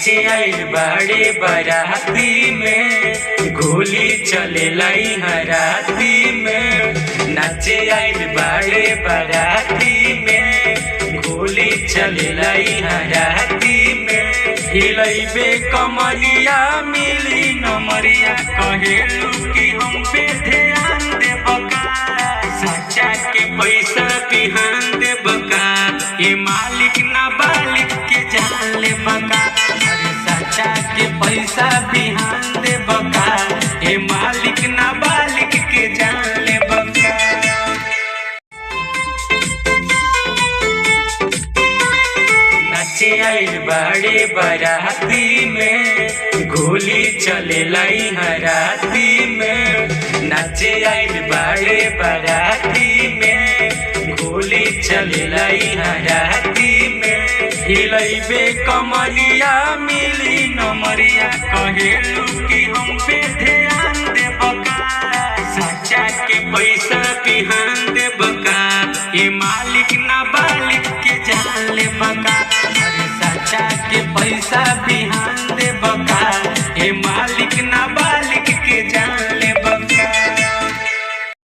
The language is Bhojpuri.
नाचे आइल बाड़े बाराती में, गोली चले लाई हराती में। नाचे आइल बाड़े बाराती में, गोली चले लाई हराती में। हिलैबे कमरिया मिली नमरिया, कहेलू कि हम पे ध्यान दे बका। सच्चा के पैसा बिहान दे बका, ये मालिक ना बालिक के जान ले बका। अरे सच्चा के पैसा बिहान दे बका, ये मालिक ना बालिक के जान ले बका। नाचे आइल बाड़े बाराती में, गोली चले लाई हराती में। नाचे आइल बाड़े बाराती में, गोली चले लाई हराती में। हिलैबे कमरिया मिली नमरिया, कहेलू कि हम पे ध्यान दे बका। सच्चा के पैसा बिहान दे बका, ये मालिक ना बालिक के जान ले बका। अरे सच्चा के पैसा बिहान दे बका, ये